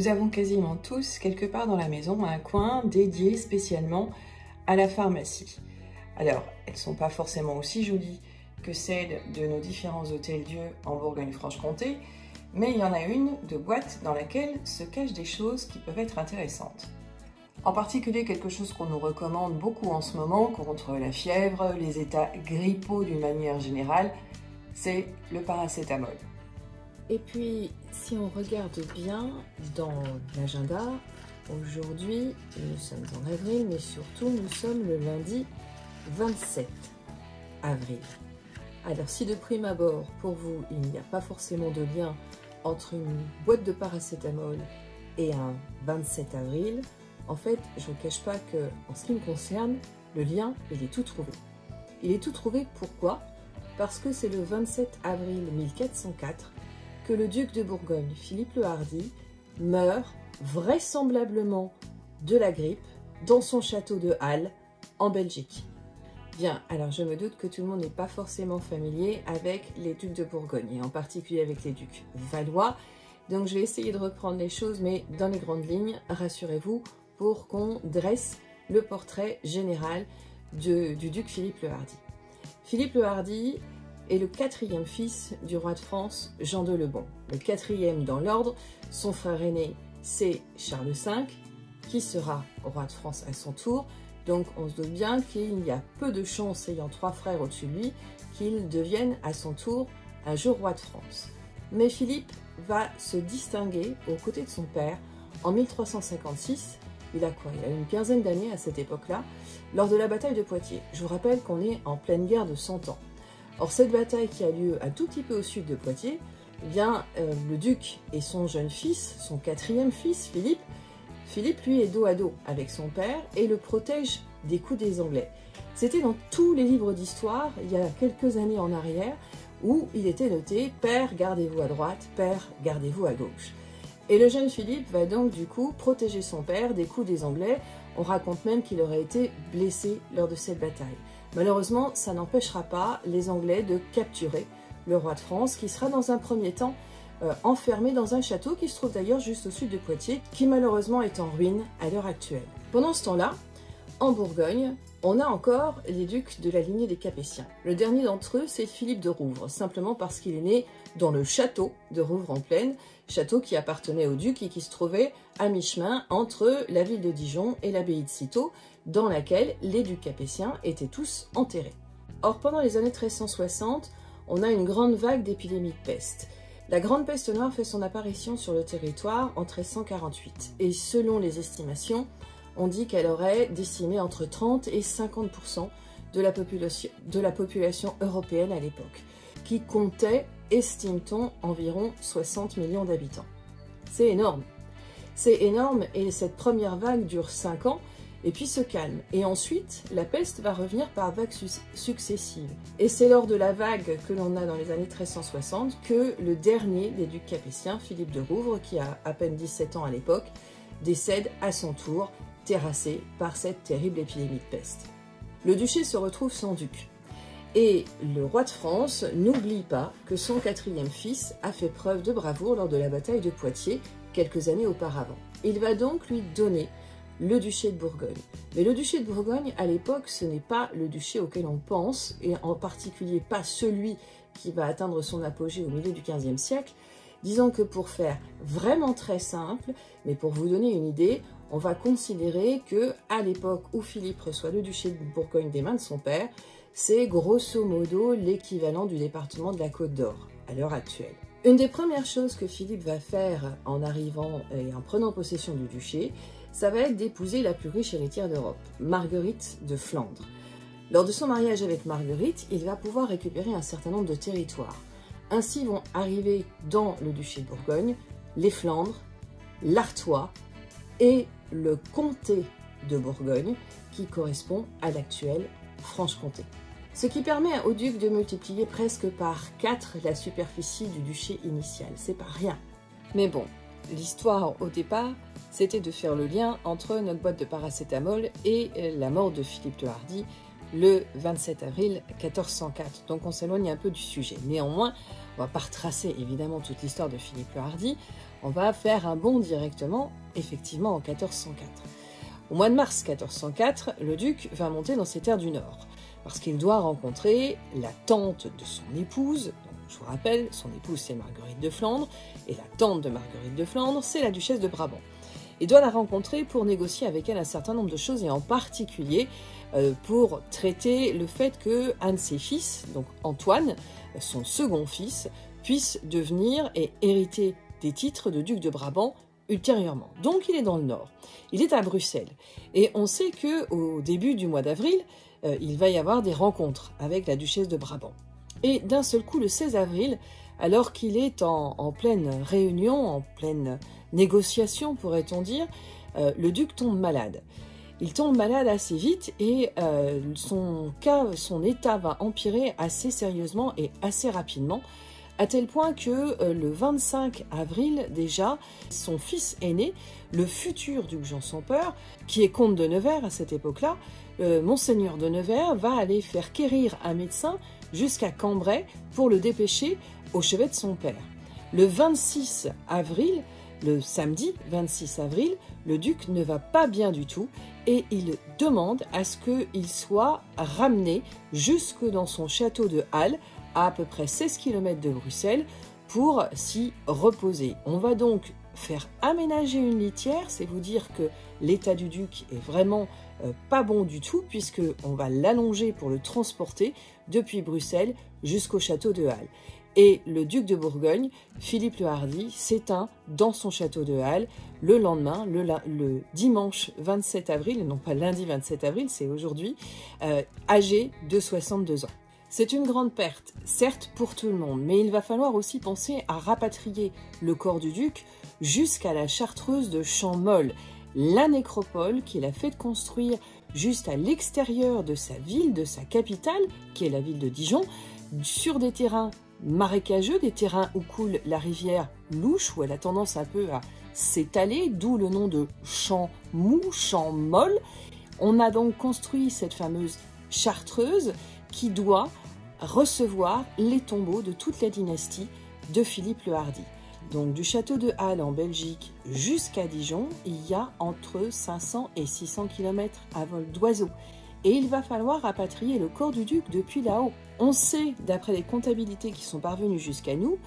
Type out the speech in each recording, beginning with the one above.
Nous avons quasiment tous, quelque part dans la maison, un coin dédié spécialement à la pharmacie. Alors, elles ne sont pas forcément aussi jolies que celles de nos différents hôtels-dieu en Bourgogne-Franche-Comté, mais il y en a une de boîte dans laquelle se cachent des choses qui peuvent être intéressantes. En particulier, quelque chose qu'on nous recommande beaucoup en ce moment contre la fièvre, les états grippaux d'une manière générale, c'est le paracétamol. Et puis, si on regarde bien dans l'agenda, aujourd'hui, nous sommes en avril, mais surtout, nous sommes le lundi 27 avril. Alors, si de prime abord, pour vous, il n'y a pas forcément de lien entre une boîte de paracétamol et un 27 avril, en fait, je ne vous cache pas que, en ce qui me concerne, le lien, il est tout trouvé. Il est tout trouvé, pourquoi? Parce que c'est le 27 avril 1404 que le duc de Bourgogne, Philippe le Hardi, meurt vraisemblablement de la grippe dans son château de Halle, en Belgique. Bien, alors je me doute que tout le monde n'est pas forcément familier avec les ducs de Bourgogne, et en particulier avec les ducs valois, donc je vais essayer de reprendre les choses, mais dans les grandes lignes, rassurez-vous, pour qu'on dresse le portrait général du duc Philippe le Hardi. Philippe le Hardi est le quatrième fils du roi de France, Jean de Lebon. Le quatrième dans l'ordre, son frère aîné, c'est Charles V, qui sera roi de France à son tour. Donc on se doute bien qu'il y a peu de chances, ayant trois frères au-dessus de lui, qu'il devienne à son tour un jour roi de France. Mais Philippe va se distinguer aux côtés de son père en 1356. Il a quoi? Il a une quinzaine d'années à cette époque-là, lors de la bataille de Poitiers. Je vous rappelle qu'on est en pleine guerre de 100 ans. Or, cette bataille qui a lieu un tout petit peu au sud de Poitiers, eh bien, le duc et son jeune fils, son quatrième fils, Philippe, lui, est dos à dos avec son père et le protège des coups des Anglais. C'était dans tous les livres d'histoire, il y a quelques années en arrière, où il était noté « Père, gardez-vous à droite, Père, gardez-vous à gauche ». Et le jeune Philippe va donc du coup protéger son père des coups des Anglais. On raconte même qu'il aurait été blessé lors de cette bataille. Malheureusement, ça n'empêchera pas les Anglais de capturer le roi de France, qui sera dans un premier temps enfermé dans un château qui se trouve d'ailleurs juste au sud de Poitiers, qui malheureusement est en ruine à l'heure actuelle. Pendant ce temps-là, en Bourgogne, on a encore les ducs de la lignée des Capétiens. Le dernier d'entre eux, c'est Philippe de Rouvre, simplement parce qu'il est né dans le château de Rouvre-en-Plaine, château qui appartenait au duc et qui se trouvait à mi-chemin entre la ville de Dijon et l'abbaye de Cîteaux, dans laquelle les ducs capétiens étaient tous enterrés. Or, pendant les années 1360, on a une grande vague d'épidémie de peste. La grande peste noire fait son apparition sur le territoire en 1348, et selon les estimations, on dit qu'elle aurait décimé entre 30 et 50% de la population européenne à l'époque, qui comptait, estime-t-on, environ 60 millions d'habitants. C'est énorme. C'est énorme, et cette première vague dure 5 ans, et puis se calme. Et ensuite, la peste va revenir par vagues successives. Et c'est lors de la vague que l'on a dans les années 1360 que le dernier des ducs capétiens, Philippe de Rouvre, qui a à peine 17 ans à l'époque, décède à son tour, terrassé par cette terrible épidémie de peste. Le duché se retrouve sans duc. Et le roi de France n'oublie pas que son quatrième fils a fait preuve de bravoure lors de la bataille de Poitiers quelques années auparavant. Il va donc lui donner le duché de Bourgogne. Mais le duché de Bourgogne, à l'époque, ce n'est pas le duché auquel on pense, et en particulier pas celui qui va atteindre son apogée au milieu du XVe siècle. Disons que pour faire vraiment très simple, mais pour vous donner une idée, on va considérer que à l'époque où Philippe reçoit le duché de Bourgogne des mains de son père, c'est grosso modo l'équivalent du département de la Côte d'Or à l'heure actuelle. Une des premières choses que Philippe va faire en arrivant et en prenant possession du duché, ça va être d'épouser la plus riche héritière d'Europe, Marguerite de Flandre. Lors de son mariage avec Marguerite, il va pouvoir récupérer un certain nombre de territoires. Ainsi vont arriver dans le duché de Bourgogne les Flandres, l'Artois et le comté de Bourgogne, qui correspond à l'actuelle Franche-Comté. Ce qui permet au duc de multiplier presque par 4 la superficie du duché initial. C'est pas rien. Mais bon, l'histoire au départ, c'était de faire le lien entre notre boîte de paracétamol et la mort de Philippe le Hardi le 27 avril 1404. Donc on s'éloigne un peu du sujet. Néanmoins, on ne va pas retracer évidemment toute l'histoire de Philippe le Hardi, on va faire un bond directement, effectivement, en 1404. Au mois de mars 1404, le duc va monter dans ses terres du Nord, parce qu'il doit rencontrer la tante de son épouse. Donc, je vous rappelle, son épouse c'est Marguerite de Flandre, et la tante de Marguerite de Flandre c'est la duchesse de Brabant. Il doit la rencontrer pour négocier avec elle un certain nombre de choses, et en particulier pour traiter le fait que un de ses fils, donc Antoine, son second fils, puisse devenir et hériter des titres de duc de Brabant ultérieurement. Donc il est dans le Nord, il est à Bruxelles, et on sait qu'au début du mois d'avril, il va y avoir des rencontres avec la duchesse de Brabant. Et d'un seul coup, le 16 avril, alors qu'il est en pleine réunion, en pleine négociation, pourrait-on dire, le duc tombe malade. Il tombe malade assez vite et son état va empirer assez sérieusement et assez rapidement, à tel point que le 25 avril déjà, son fils aîné, le futur duc Jean sans Peur, qui est comte de Nevers à cette époque-là, Monseigneur de Nevers va aller faire quérir un médecin jusqu'à Cambrai pour le dépêcher au chevet de son père. Le 26 avril, le samedi 26 avril, le duc ne va pas bien du tout et il demande à ce qu'il soit ramené jusque dans son château de Halle, à peu près 16 km de Bruxelles, pour s'y reposer. On va donc faire aménager une litière, c'est vous dire que l'état du duc est vraiment pas bon du tout, puisqu'on va l'allonger pour le transporter depuis Bruxelles jusqu'au château de Halle. Et le duc de Bourgogne, Philippe le Hardi, s'éteint dans son château de Halle le lendemain, le dimanche 27 avril, non pas lundi 27 avril, c'est aujourd'hui, âgé de 62 ans. C'est une grande perte, certes pour tout le monde, mais il va falloir aussi penser à rapatrier le corps du duc jusqu'à la Chartreuse de Champmolles, la nécropole qu'il a fait construire juste à l'extérieur de sa ville, de sa capitale, qui est la ville de Dijon, sur des terrains marécageux, des terrains où coule la rivière Louche, où elle a tendance un peu à s'étaler, d'où le nom de champ mou, champ molle. On a donc construit cette fameuse chartreuse qui doit recevoir les tombeaux de toute la dynastie de Philippe le Hardi. Donc du château de Halle en Belgique jusqu'à Dijon, il y a entre 500 et 600 km à vol d'oiseau. Et il va falloir rapatrier le corps du duc depuis là-haut. On sait, d'après les comptabilités qui sont parvenues jusqu'à nous,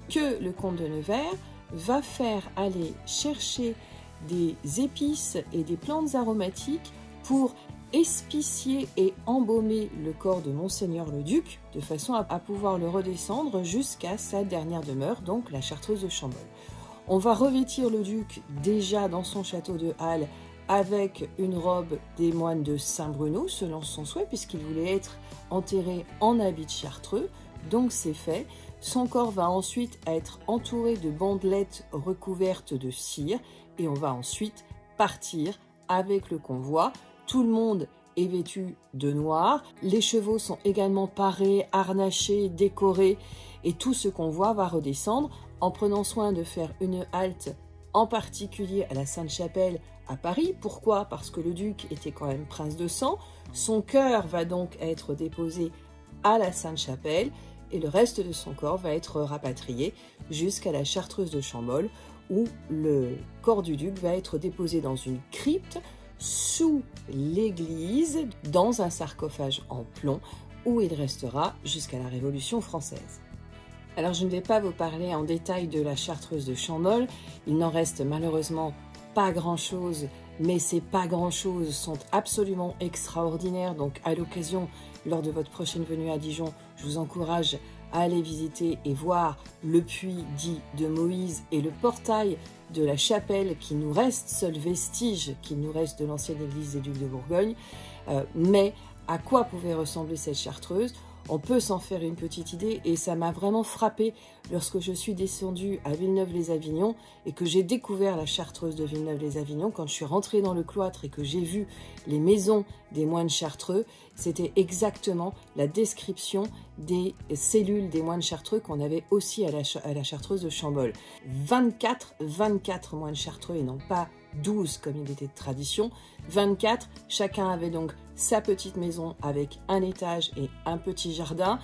que le comte de Nevers va faire aller chercher des épices et des plantes aromatiques pour espicier et embaumer le corps de Monseigneur le Duc, de façon à pouvoir le redescendre jusqu'à sa dernière demeure, donc la Chartreuse de Champmolles. On va revêtir le duc déjà dans son château de Halle avec une robe des moines de Saint-Bruno, selon son souhait, puisqu'il voulait être enterré en habit de chartreux, donc c'est fait. Son corps va ensuite être entouré de bandelettes recouvertes de cire, et on va ensuite partir avec le convoi. Tout le monde est vêtu de noir, les chevaux sont également parés, harnachés, décorés, et tout ce convoi va redescendre en prenant soin de faire une halte en particulier à la Sainte-Chapelle à Paris. Pourquoi? Parce que le duc était quand même prince de sang. Son cœur va donc être déposé à la Sainte-Chapelle et le reste de son corps va être rapatrié jusqu'à la Chartreuse de Champmolles, où le corps du duc va être déposé dans une crypte sous l'église, dans un sarcophage en plomb, où il restera jusqu'à la Révolution française. Alors je ne vais pas vous parler en détail de la Chartreuse de Champmolles, il n'en reste malheureusement pas grand-chose, mais ces pas grand-chose sont absolument extraordinaires, donc à l'occasion, lors de votre prochaine venue à Dijon, je vous encourage à aller visiter et voir le puits dit de Moïse et le portail de la chapelle qui nous reste, seul vestige qu'il nous reste de l'ancienne église des Ducs de Bourgogne. Mais à quoi pouvait ressembler cette chartreuse? On peut s'en faire une petite idée et ça m'a vraiment frappé lorsque je suis descendue à Villeneuve-les-Avignon et que j'ai découvert la chartreuse de Villeneuve-les-Avignon. Quand je suis rentrée dans le cloître et que j'ai vu les maisons des moines chartreux, c'était exactement la description des cellules des moines chartreux qu'on avait aussi à la chartreuse de Champmolles. 24 moines chartreux et non pas 12 comme il était de tradition, 24, chacun avait donc sa petite maison avec un étage et un petit jardin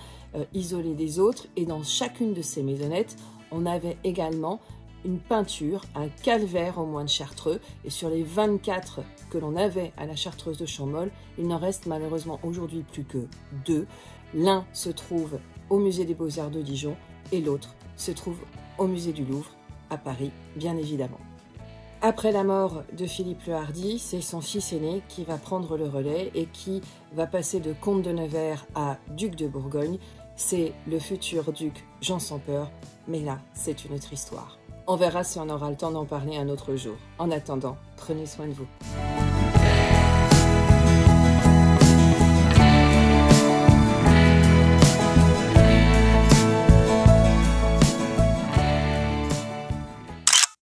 isolé des autres, et dans chacune de ces maisonnettes, on avait également une peinture, un calvaire au moine chartreux, et sur les 24 que l'on avait à la Chartreuse de Champmol, il n'en reste malheureusement aujourd'hui plus que 2. L'un se trouve au musée des Beaux-Arts de Dijon et l'autre se trouve au musée du Louvre à Paris, bien évidemment. Après la mort de Philippe le Hardi, c'est son fils aîné qui va prendre le relais et qui va passer de comte de Nevers à duc de Bourgogne. C'est le futur duc Jean sans peur, mais là, c'est une autre histoire. On verra si on aura le temps d'en parler un autre jour. En attendant, prenez soin de vous.